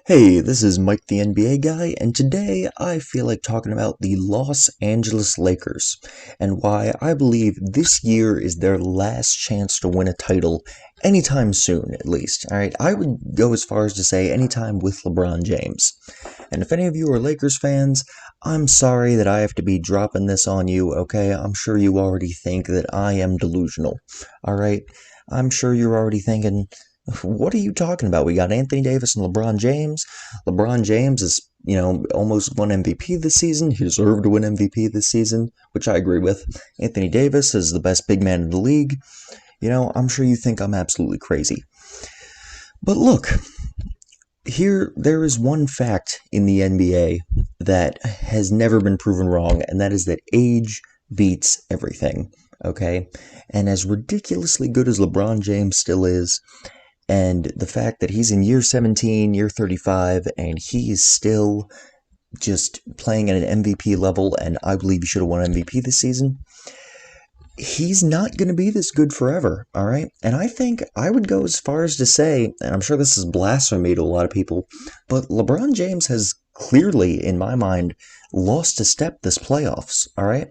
Hey, this is Mike the NBA guy, and today I feel like talking about the Los Angeles Lakers and why I believe this year is their last chance to win a title anytime soon, at least. Alright, I would go as far as to say anytime with LeBron James. And if any of you are Lakers fans, I'm sorry that I have to be dropping this on you, okay? I'm sure you already think that I am delusional, alright? I'm sure you're already thinking, what are you talking about? We got Anthony Davis and LeBron James. LeBron James is, almost won MVP this season. He deserved to win MVP this season, which I agree with. Anthony Davis is the best big man in the league. I'm sure you think I'm absolutely crazy. But look, there is one fact in the NBA that has never been proven wrong, and that is that age beats everything, okay? And as ridiculously good as LeBron James still is, and the fact that he's in year 17, year 35, and he is still just playing at an MVP level, and I believe he should have won MVP this season, he's not going to be this good forever, all right? And I think I would go as far as to say, and I'm sure this is blasphemy to a lot of people, but LeBron James has clearly, in my mind, lost a step this playoffs, all right?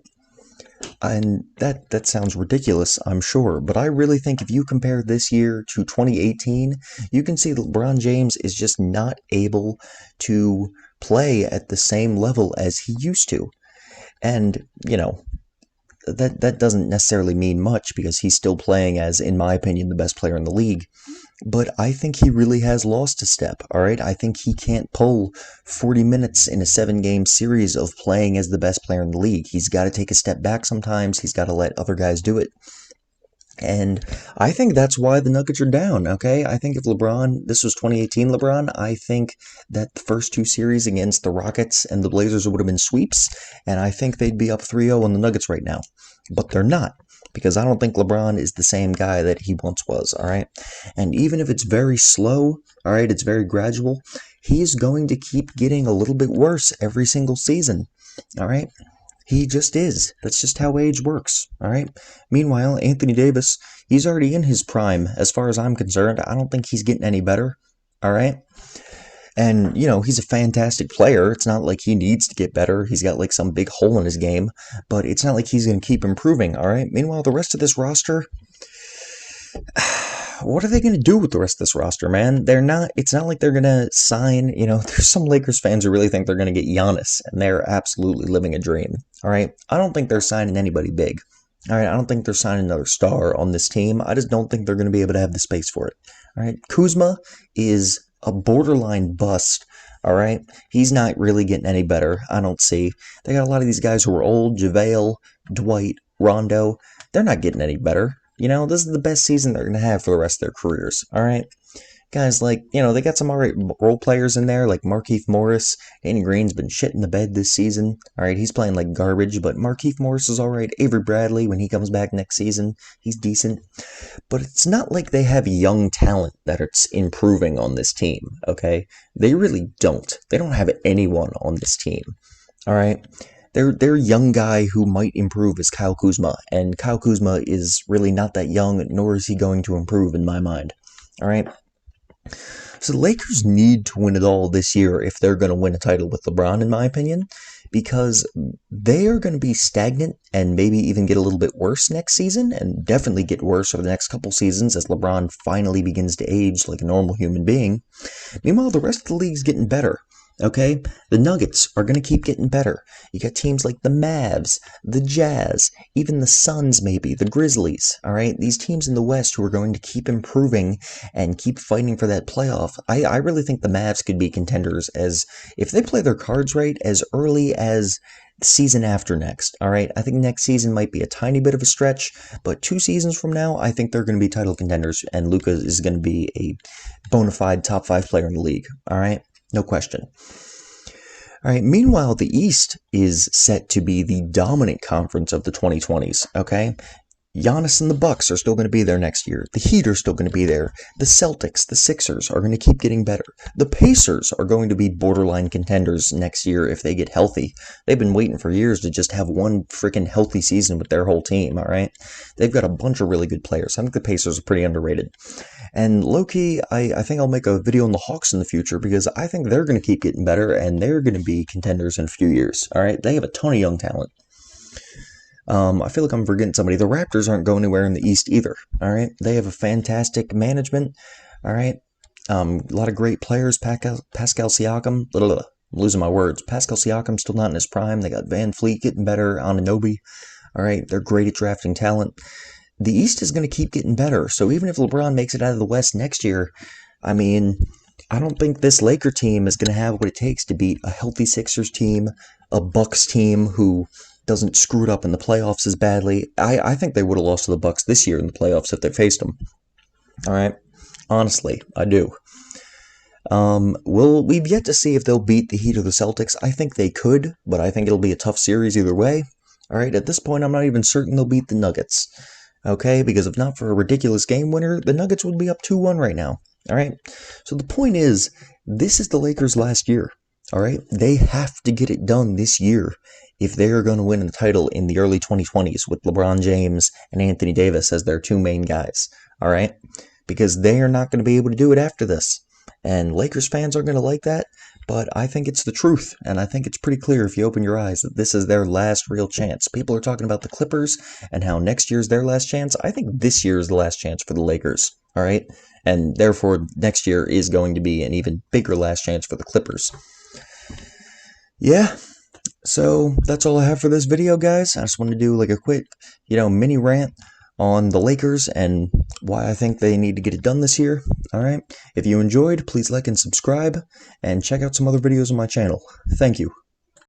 And that sounds ridiculous, I'm sure, but I really think if you compare this year to 2018, you can see LeBron James is just not able to play at the same level as he used to. And, that doesn't necessarily mean much because he's still playing as, in my opinion, the best player in the league. But I think he really has lost a step, all right? I think he can't pull 40 minutes in a 7-game series of playing as the best player in the league. He's got to take a step back sometimes. He's got to let other guys do it. And I think that's why the Nuggets are down, okay? I think if this was 2018 LeBron, I think that the first two series against the Rockets and the Blazers would have been sweeps, and I think they'd be up 3-0 on the Nuggets right now. But they're not, because I don't think LeBron is the same guy that he once was, all right? And even if it's very slow, all right, it's very gradual, he's going to keep getting a little bit worse every single season, all right? He just is. That's just how age works, all right? Meanwhile, Anthony Davis, he's already in his prime. As far as I'm concerned, I don't think he's getting any better, all right? And, he's a fantastic player. It's not like he needs to get better. He's got, like, some big hole in his game. But it's not like he's going to keep improving, all right? Meanwhile, the rest of this roster, what are they going to do with the rest of this roster, man? It's not like they're going to sign, there's some Lakers fans who really think they're going to get Giannis, and they're absolutely living a dream, all right? I don't think they're signing anybody big, all right? I don't think they're signing another star on this team. I just don't think they're going to be able to have the space for it, all right? Kuzma is a borderline bust, all right? He's not really getting any better, I don't see. They got a lot of these guys who are old, JaVale, Dwight, Rondo. They're not getting any better. This is the best season they're going to have for the rest of their careers, all right? Guys like, they got some alright role players in there, like Markieff Morris. Danny Green's been shit in the bed this season. Alright, he's playing like garbage, but Markieff Morris is alright. Avery Bradley, when he comes back next season, he's decent. But it's not like they have young talent that it's improving on this team, okay? They really don't. They don't have anyone on this team, alright? Their young guy who might improve is Kyle Kuzma, and Kyle Kuzma is really not that young, nor is he going to improve in my mind, alright? So the Lakers need to win it all this year if they're going to win a title with LeBron, in my opinion, because they are going to be stagnant and maybe even get a little bit worse next season, and definitely get worse over the next couple seasons as LeBron finally begins to age like a normal human being. Meanwhile, the rest of the league's getting better. Okay? The Nuggets are going to keep getting better. You got teams like the Mavs, the Jazz, even the Suns maybe, the Grizzlies, alright? These teams in the West who are going to keep improving and keep fighting for that playoff. I really think the Mavs could be contenders as, if they play their cards right, as early as the season after next, alright? I think next season might be a tiny bit of a stretch, but 2 seasons from now, I think they're going to be title contenders, and Luka is going to be a bona fide top 5 player in the league, alright? No question. All right, meanwhile, the East is set to be the dominant conference of the 2020s, okay? Giannis and the Bucks are still going to be there next year. The Heat are still going to be there. The Celtics, the Sixers are going to keep getting better. The Pacers are going to be borderline contenders next year if they get healthy. They've been waiting for years to just have one freaking healthy season with their whole team, all right? They've got a bunch of really good players. I think the Pacers are pretty underrated. And low-key, I think I'll make a video on the Hawks in the future because I think they're going to keep getting better and they're going to be contenders in a few years, all right? They have a ton of young talent. I feel like I'm forgetting somebody. The Raptors aren't going anywhere in the East either. All right, they have a fantastic management. All right, a lot of great players. Pascal Siakam. I'm losing my words. Pascal Siakam's still not in his prime. They got Van Fleet getting better. Anunoby. All right, they're great at drafting talent. The East is going to keep getting better. So even if LeBron makes it out of the West next year, I mean, I don't think this Laker team is going to have what it takes to beat a healthy Sixers team, a Bucks team who doesn't screw it up in the playoffs as badly. I think they would have lost to the Bucks this year in the playoffs if they faced them. All right, honestly, I do. We've yet to see if they'll beat the Heat or the Celtics. I think they could, but I think it'll be a tough series either way. All right, at this point, I'm not even certain they'll beat the Nuggets. Okay, because if not for a ridiculous game winner, the Nuggets would be up 2-1 right now. All right, so the point is, this is the Lakers' last year. All right, they have to get it done this year if they are going to win the title in the early 2020s with LeBron James and Anthony Davis as their two main guys. All right, because they are not going to be able to do it after this. And Lakers fans are going to like that, but I think it's the truth, and I think it's pretty clear if you open your eyes that this is their last real chance. People are talking about the Clippers and how next year's their last chance. I think this year is the last chance for the Lakers, all right? And therefore, next year is going to be an even bigger last chance for the Clippers. Yeah, so that's all I have for this video, guys. I just wanted to do like a quick, mini rant on the Lakers and why I think they need to get it done this year. All right. If you enjoyed, please like and subscribe and check out some other videos on my channel. Thank you.